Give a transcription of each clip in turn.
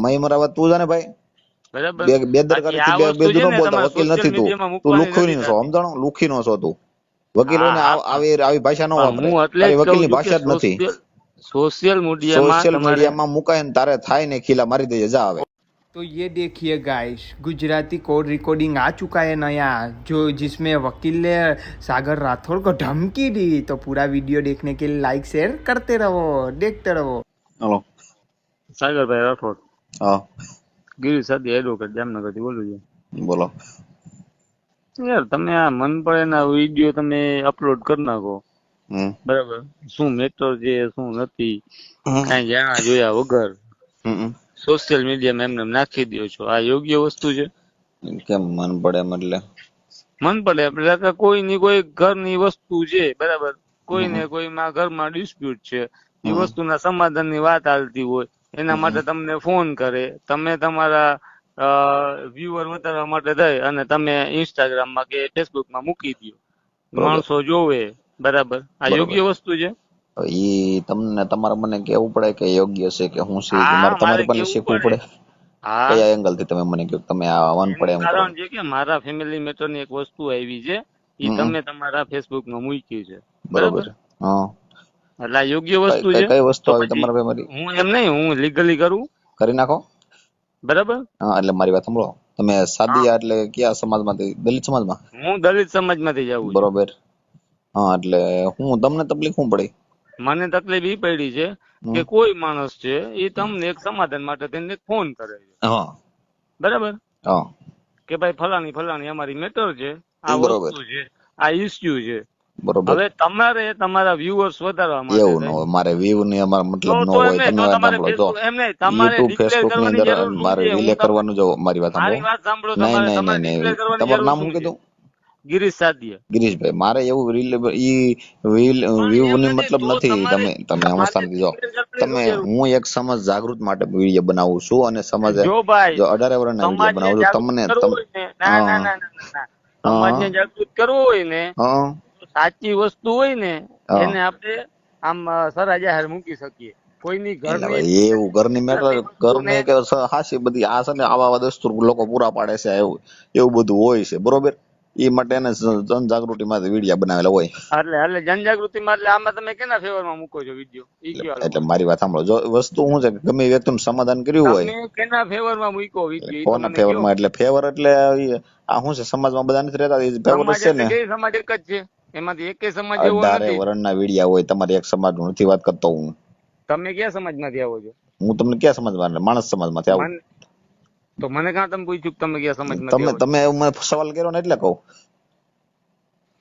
મય મરાવત તું જાને ભાઈ બરાબર. બેદરકારી બાકી આ થી વસ્તુ બેદું છે ન ને બોલતા, તમારે વકીલ સોશિયલ નથી તું. મીડિયામાં તું મૂકવાની લુખી નથી નો છો, થતી. સમજાણો? લુખી નો છો તું. વકીલ હોય હા ને હા આવી આવી ભાષા ન પણ વાપરાય. હું એટલે તારી જ કહું વકીલની છું કે ભાષા જ નથી. સોશિયલ મીડિયામાં સોશિયલ તમારે મીડિયામાં મુકાય ને તારે થાય ને ખીલા મારી દે જા આવે। तो ये देखिए गाइस, गुजराती कोड रिकॉर्डिंग आ चुका है नया, जो जिसमें वकील ने सागर राठौड़ को धमकी दी। तो पूरा वीडियो देखने के लिए लाइक शेयर करते रहो, देखते रहो। હાલો। સાગરભાઈ રાઠોડ, હા ગિરીશ સાદી એડવોકેટ, જામનગર થી બોલું છું। બોલો। યાર તમે આ મન પડે ના વિડીયો તમે અપલોડ કરી નાખો, હમ બરાબર, શું મેટર છે શું નથી હમ કઈ જાણા જોયા વગર હમ સોશિયલ મીડિયામાં એમને નાખી દો છો, આ યોગ્ય વસ્તુ છે? કેમ મન પડે એમ એટલે? મન પડે એટલે કોઈની કોઈ ઘરની વસ્તુ છે, બરાબર, કોઈને હમ કોઈમાં ઘરમાં ડિસ્પ્યુટ છે, એ હમ વસ્તુના સમાધાનની વાત ચાલતી હોય, એના માટે તમને ફોન કરે, તમે તમારા વ્યુઅર વધારવા માટે થઈ અને તમે ઇન્સ્ટાગ્રામમાં કે ફેસબુકમાં મૂકી દો, બરોબર માણસો જોવે, બરાબર, આ બરોબર। યોગ્ય વસ્તુ છે? હવે ઈ તમને તમારે મને કેવું પડે કે યોગ્ય છે કે હું છે, કે હા મારે મારે તમારી પાસે કેવું શીખવું પડે, પડે? હા, કયા એંગલ થી તમે મને કહો તમે આ મન પડે એનું એમ કરો? કારણ છે કે મારા ફેમિલી મેટર ની એક વસ્તુ આવી છે, એ હમ તમે તમારા ફેસબુકમાં મૂકી છે, બરોબર। બરાબર, હા એટલે આ યોગ્ય કઈ વસ્તુ કઈ છે? કઈ વસ્તુ તો આવી પછી તમારા ભાઈ મારી? હું એમ નહીં, હું લીગલી કરું, કરી નાખો। બરાબર, હા એટલે મારી વાત સાંભળો, તમે હા, સાદિયા એટલે કયા સમાજમાંથી? દલિત સમાજમાં? હું દલિત સમાજમાંથી જ આવું છું। બરોબર। હા એટલે હું તમને તકલીફ શું પડી? મને તકલીફ એ પડી છે કે હમ કોઈ માણસ છે એ તમને એક સમાધાન માટે તેને ફોન કરે છે, હા બરાબર, હા કે ભાઈ ફલાણી ફલાણી અમારી મેટર છે, આ બરોબર વસ્તુ છે, આ ઇસ્યુ છે, બરોબર। હવે તમારે તમારા વ્યુઅર્સ વધારવા માટે એવું ન થઈ, હોય, મારે વ્યૂ ને અમારો મતલબ ન તો એમ હોય। નહીં, તમે તો વાત તમારે સાંભળો, જો ફેસબુક એમ નહીં, તમારે યુટ્યુબ ડિક્લેર ફેસબુક ની કરવાની અંદર જરૂર શું મારે છે? રિલે હું તમને કરવાનું, જો મારી વાત સાંભળો। મારી વાત સાંભળો, નહીં તમારે નહીં તમારે નહીં ડિક્લેર નહીં, કરવાની તમારું જરૂર નામ શું શું છે? કીધું? ગિરીશ સાદિયા। ગિરીશભાઈ, મારે એવું પણ વ્યૂ એમ ની નથી, મતલબ તો નથી। તમારે તમે તમે તમારે સમજતા નથી। જો ડિક્લેર કરવાની તમે, શું જરૂર? હું એક સમાજ જાગૃત માટે વિડીયો બનાવું છું અને સમાજે જો ભાઈ જો 18 વર્ષના વિડીયો સમાજને બનાવું છું જાગૃત તમને કરવું હોય ને, ના ના હા ના ના ના ના, હા સમાજને જાગૃત કરવું હોય ને, હા તો સાચી વસ્તુ હોય ને હા એને આપણે આમ સરા જાહેર મૂકી શકીએ, કોઈની એટલે ઘરની ભાઈ એવું ઘરની મેટર, નથી વસ્તુને, ઘરની કે હાસી બધી આ છે ને, આવા આવા દસ્તુર લોકો પૂરા પાડે છે, એવું એવું બધું હોય છે, બરોબર? એ માટે એને જનજાગૃતિ માટે વિડીયો બનાવેલા હોય। એટલે જનજાગૃતિ માં, એટલે આમાં તમે કેના ફેવરમાં મૂકો છો વિડીયો, ઈ કયો હાલો એટલે મને? મારી વાત સાંભળો, જો વસ્તુ શું છે કે ગમે એ વ્યક્તિનું સમાધાન કર્યું હોય, તમે કેના ફેવરમાં મૂકો એટલે વિડીયો, ઈ તો કોના મને કયો? ફેવરમાં? એટલે ફેવર એટલે આ શું છે, સમાજમાં બધા નથી રહેતા, એ ફેવર જ સમાજ છે એટલે ને। બે સમાજ એક જ છે, એમાંથી એકેય સમાજ એવો 18 નથી। વર્ષના વિડીયા હોય, તમારે એક સમાજનું નથી વાત કરતો હું। તમે કયા સમાજમાંથી આવો છો? હું તમને ક્યાં સમાજમાં, એટલે માણસ સમાજમાંથી આવું? મને તો મને કાં તમે પૂછ્યું કે તમે કયા સમાજમાંથી તમે આવો છો? તમે એવું મને સવાલ કર્યો ને એટલે કહું।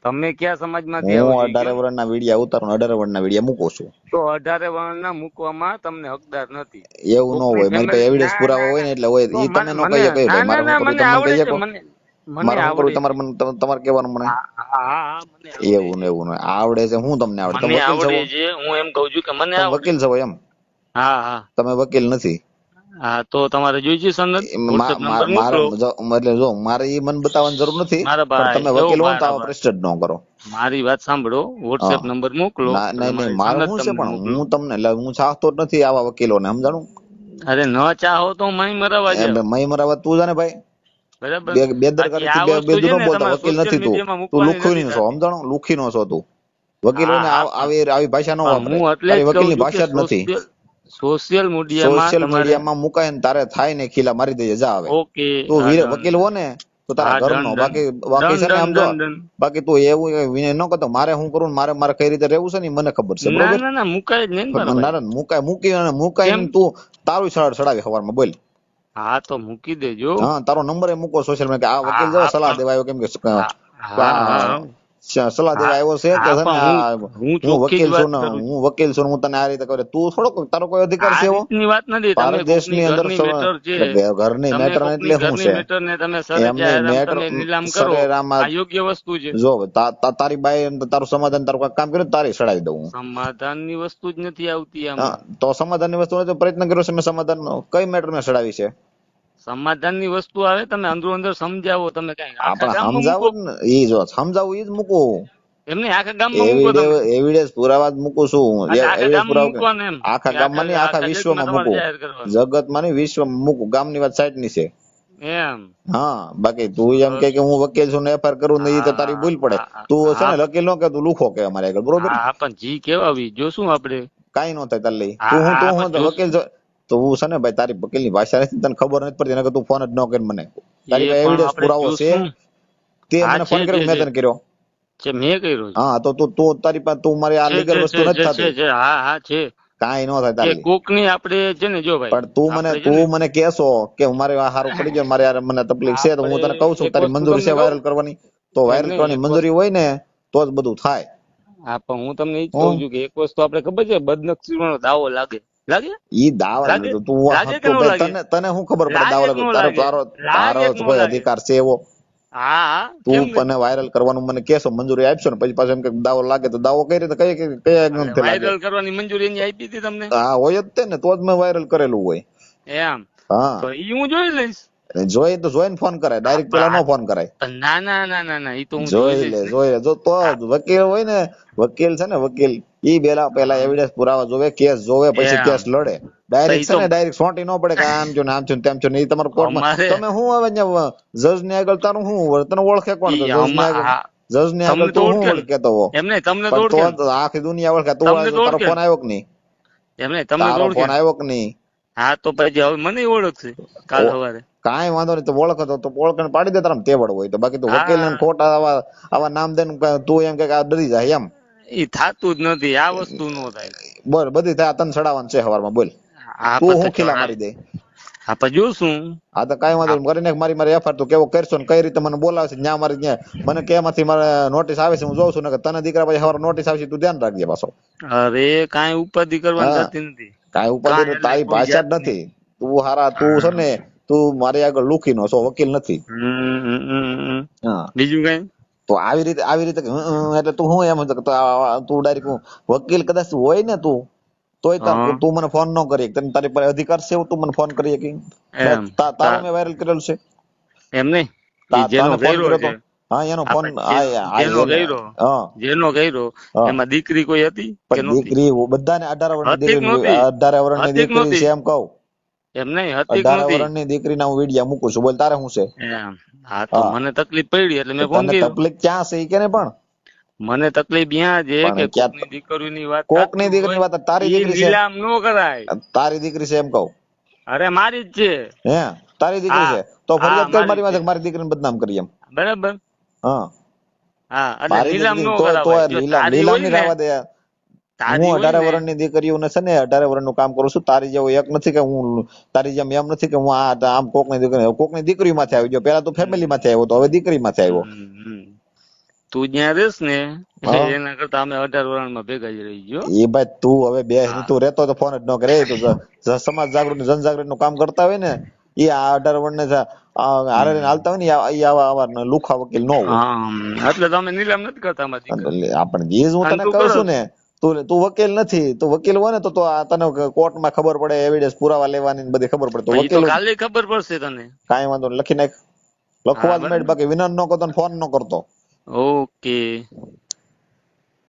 તમે કયા સમાજમાંથી આવો હું છો ઈ 18 કયો ને? વર્ષના વિડીયા ઉતારું, 18 વર્ષના વિડીયા મૂકું છું। તો 18 વર્ણના મૂકવામાં તમને હકદાર નથી। એવું ન કોકની હોય, મારી પાસે ફેમિલી, એવિડન્સ ના પુરાવા ના હોય ના, ને એટલે હોય, તો એ તમે ન મને કહી શકો ના ભાઈ, ના મારે શું ના, કરવું મને તમે મને આવડે કહી છે, શકો? મને મારે શું કરવું આવડે તમારે છે, તમારે કહેવાનું મને? હા હા હા, મને આવડે એવું ને છે, એવું ને આવડે છે, હું તમને આવડે? તમે મને વકીલ છો? આવડે છે, હું એમ કઉ છું કે મને તમે આવડે વકીલ છે। છો એમ? હા હા તમે વકીલ નથી? હા, તો તમારે જોઈ છે સનદ? વોટ્સએપ નંબર મારે મોકલો એટલે જો મારે એ મને બતાવવાની જરૂર નથી, મારા પણ ભાઈ, તમે જો વકીલ હો ને તો મારા આવા ભાઈ, પ્રશ્ન જ ન કરો। મારી વાત સાંભળો, હા વોટ્સએપ નંબર મોકલો ના એટલે નહીં નહીં, મારી મારે સનદ શું છે, તમને પણ મોકલું। હું તમને એટલે હું ચાહતો જ નથી આવા વકીલોને, સમજાણું? અરે ન ચાહો તો મય મરાવા જાવ, મય મરાવત તું જાને ભાઈ, બરાબર, બાકી બેદરકારી થી આ વસ્તુ છે બેદું ન ને બોલતા, તમારે વકીલ સોશિયલ નથી તું। મીડિયામાં તું મૂકવાની લુખી નથી નો છો, થતી। સમજાણું? લુખી નો છો તું। વકીલ હોય હા ને હા, આવી આવી ભાષા ન પણ વાપરાય। હું એટલે જ તારી કહું વકીલની છું કે ભાષા જ નથી। સોશિયલ મીડિયામાં સોશિયલ તમારે, મીડિયામાં મુકાય ને તારે થાય ને ખીલા મારી દે જા આવે। ઓકે, તું હા ડન, વકીલ હો ને તો તારા હા ડન ઘરનો, ડન બાકી બાકી ડન છે ને, ડન સમજો, ડન ડન, બાકી તું એવું વિનય ન કરતો। મારે શું કરું ને મારે મારે કઈ રીતે રહેવું છે ને ઈ મને ખબર છે, ના બરોબર? ના ના, મુકાય જ નહીં ને મારા ભાઈ, નારાયણ મુકાય, મૂકી અને મુકાય કેમ? ને તું તારું સડાવી સવારમાં બોલ। હા તો મૂકી દેજો, હા તારો નંબર એ મૂકો સોશિયલ મીડિયા, આ હા વકીલ જો હા સલાહ પણ, દેવા આવ્યો, કેમ કે હા હા હા સલાહ દેવા હા આવ્યો છે કે હા, છે ને પણ હું હું ચોખ્ખી જ વકીલ વાત છું ને, કરું છું, હું વકીલ છું ને, હું તને આ રીતે કરે, તું થોડો, તારો કોઈ અધિકાર આ છે એવો? રીતની વાત નથી, તમે ભારત કોકની દેશની અંદર ઘરની મેટર છે, એટલે ઘરની તમે મેટર એટલે કોકની શું ઘરની છે? મેટર ને તમે સરે એમની જાહેરામ મેટર તમે નીલામ કરો, સરેરામાં આ યોગ્ય વસ્તુ છે? જો તારી બાઈ તારું સમાધાન, તારું કાંઈક કામ કર્યું તારી સડાવી દઉં હું। સમાધાનની વસ્તુ જ નથી આવતી હા, આમાં, તો સમાધાનની વસ્તુ તો પ્રયત્ન કર્યો છે મેં સમાધાનનો, કઈ મેટર મેં સડાવી છે? સમાધાનની વસ્તુ આવે તમે અંદરો અંદર સમજાવો, તમે કઈ આખા આપણે ગામમાં મૂકો, સમજાવું ને, ઈ જો સમજાવું ઈ જ મૂકવું। એમને આખા ગામમાં મૂકો તમે, એવિડન્સ પુરાવા જ મૂકું છું હું. એટલે આખા એવિડન્સ ગામમાં પુરાવા મૂકો ને એમ, આખા કે ગામમાં નહીં, આખા આખા જગતમાં વિશ્વમાં તમારે મૂકું. જાહેર કરવાનું જગતમાં નહીં, વિશ્વમાં મૂકું. ગામની વાત સાઈડ ની છે. એમ. હા, બાકી તું એમ કે હું વકીલ છું ને એફઆઈઆર કરું ને એ તો તારી ભૂલ પડે. તું છે ને વકીલ નો કે તું લુખો કે અમારે આગળ, બરોબર? હા પણ જી કેવાવી જોશું આપણે. કાઈ નો થાય તારે લઈ. હા, તું હા, હું પણ વકીલ છો તો હું છે ને ભાઈ તારી વકીલ ની ભાષા નથી, તને ખબર નથી પડતી, નકર તું ફોન જ ન કર મને. તારી એ પાસે પણ એવિડન્સ આપણે પુરાવો છે? જોશું. તે હા મને છે ફોન કર્યો, મેં તને કર્યો? છે, મેં કર્યો છે. હા, તો તું તારી પાસે તું મારી આ લીગલ વસ્તુ નથી છે થતી. છે હા હા છે. કાઈ નો થાય કે તારે લઈ. કોકની આપણે છે ને, જો ભાઈ પણ તું મને કહેશો કે મારે આ હારું પડી ગયો, મારે યાર મને તકલીફ છે, તો હું તને કહું છું એક તારી વસ્તુ મંજૂરી તમને છે કહું, વાયરલ કરવાની? તો એમ વાયરલ નહીં, કરવાની એક મંજૂરી હોય ને તો જ બધું થાય. હા પણ હું તમને એ જ હું કહું છું કે એક વસ્તુ આપણે ખબર છે, બદનક્ષીનો દાવો લાગે લાગે ઈ દાવા લાગે તું લાગે કે તો ન ભાઈ લાગે, તને તને શું ખબર પડે લાગે દાવા કે લાગે? ન તારો લાગે, તારો લાગે તારો કે ન કોઈ લાગે. અધિકાર છે એવો? હા હા તું કેમ મને વાયરલ કરવાનું મને કહેશો, મંજૂરી આપશો ને પછી પાછું એમ કે દાવો લાગે, તો દાવો કઈ રીતે કયા નહીં, ગ્રંથે લાગે? વાયરલ કરવાની મંજૂરી એની આપી હતી તમને? હા, હોય જ તે ને, તો જ મેં વાયરલ કરેલું હોય. એમ હા, તો ઈ હું જોઈ લઈશ. જોઈ તો જોઈને ફોન કરાય, ડાયરેક્ટ પેલા નો ફોન કરાય. ના ના ના ના ના, ઈ તો હું જોઈ જોઈ લઈશ ને. લે જો તો જ વકીલ હોય ને, વકીલ છે ને વકીલ, ઈ પેલા એવિડન્સ પુરાવા જોવે, કેસ જોવે, પછી એમ કેસ લડે. તો ડાયરેક્ટ ઈ છે તો ને ડાયરેક્ટ સોંટી ન પડે કે આમ છો ને આમ છો ને તેમ છો ને. ઈ તમારા કોર્ટમાં અમારે તમે શું હવે જજ ને આગળ તારું શું તને ઓળખે કોણ? તો ઈ જજ ને આગળ, હા, જજ ને આગળ તમને તો તું ઓળખે શું ને, ઓળખેતો હો? એમ નહીં તમને તો પણ ઓળખે ને, તો આખી દુનિયા ઓળખે. તું તમને તો તારો ઓળખે ફોન ને, આવ્યો કે નહીં? એમ નહીં તમને તો તારો ઓળખે ફોન ને. આવ્યો કે નહીં? હા તો પછી હવે મને ઓળખશે કાલ સવારે. કાંઈ વાંધો નહીં, તો ઓળખો તો ઓળખાણ પાડી દે તારા તેવડ હોય તો. બાકી તું વકીલ ને હા ખોટા આવા નામ દે તું એમ કે આ ડરી જાય એમ. ઈ થાતું જ નથી, આ વસ્તુ નો થાય. બોલ, બધી થાય તને ચડાવવાનું છે હવારમાં, બોલ. આ તું પછી હું ખીલા ચડાવી, મારી દે? આ પછી જોશું. હા તો કાંઈ વાંધો નહીં, કરીને મારી એફઆઈઆર તું કેવો કરશો ને કઈ રીતે મને બોલાવશે, ન્યા મારી ત્યાં મને કેમાંથી મારે નોટિસ આવે છે હું જોઉં છું, ને તને દીકરા પછી હવાર નોટિસ આવશે, તું ધ્યાન રાખજે પાછો. અરે કાંઈ ઉપાધિ કરવાની હા, થતી નથી. કાંઈ ઉપાધિ કાંઈ નથી, એટલે તારી કોઈ ભાષા જ જાતની. નથી. તું છે ને, તું મારી આગળ લુખીનો છો, વકીલ નથી. હા, બીજું કઈ? તો આવી રીતે એટલે તું હું એમ તું ડાયરેક્ટ વકીલ કદાચ હોય ને તોય હા તું મને ફોન ન કરી તને તારી પાસે અધિકાર છે એવું તું મને ફોન કરી કે એમ તારો મેં વાયરલ કરેલું છે? એમ નહીં, ઈ જેનો તાને ફોન કર્યો કર્યો છે, તો? હા, એનો ફોન. જેનો કર્યો, હા, જેનો કર્યો હા. એમાં દીકરી કોઈ હતી કે પણ નહોતી? દીકરી બધાને 18 વર્ષની હતી કે દીકરી, નહોતી? 18 વર્ષની હતી કે દીકરી નહોતી? છે એમ કહું. એમ નહીં, હતી કે 18 નહોતી? વર્ષની દીકરીના હું વિડિયા મૂકું છું, બોલ તારે શું છે? એમ હા તો હા, મને તકલીફ પડી એટલે તો મેં ફોન તને કર્યો. તકલીફ ક્યાં છે ઈ કે ને? પણ મને તકલીફ ત્યાં છે કે પણ ક્યાં કોકની દીકરીની વાત કોકની થતી દીકરીની હોય વાત? તારી ઈ દીકરી છે? નીલામ નો કરાય. તારી દીકરી છે એમ કહું? અરે મારી જ છે. હે, તારી દીકરી હા છે તો હા ફરિયાદ કર મારી મારી જ છે, પાસે, મારી દીકરીને બદનામ કરી એમ. બરાબર. હા, હા એટલે મારી નીલામ દીકરી નો તો કરાવાય. જો લીલામ તારી લીલામ હોય ની ને, રાવા દે. તારી હું હોય 18 ને, વર્ષની દીકરીઓને છે ને 18 વર્ષનું કામ કરું છું. તારી જેવો એક નથી કે હું તારી જેમ એમ નથી કે હું આમ કોકની દીકરી માંથી આવી ગયો. પેલા તો ફેમિલી માંથી આવ્યો, તો હવે દીકરી માંથી આવ્યો. હમ. તું જ્યાં રેસ ને હા, એના કરતા અમે 18 વર્ષમાં ભેગા જ રહી ગયો. એ ભાઈ તું હવે હા તું રહેતો તો ફોન જ ન કરે. તો સમાજ જાગૃતિ જનજાગૃતિ નું કામ કરતા હોય ને એ આ 18 વર્ષ ને હારે હાલતા હોય ને એ આવા લુખા વકીલ ન હોય. એટલે તમે નીલામ નથી કરતા અમારી દીકરી. એટલે આપણે જે હું અને તને તું કહું કરો છું ને, તું વકીલ નથી. તું વકીલ હોય ને તો આ તને કોર્ટમાં ખબર પડે, એવિડન્સ પુરાવા લેવાની ને બધી ખબર પડે. તો ઈ તો વકીલ કાલે ખબર પડશે તને. કાંઈ વાંધો નહીં, લખી નાખ. લખવા હા જ માંડ, બરાબર. બાકી વિનર ન કરતો ને ફોન ન કરતો. ઓકે.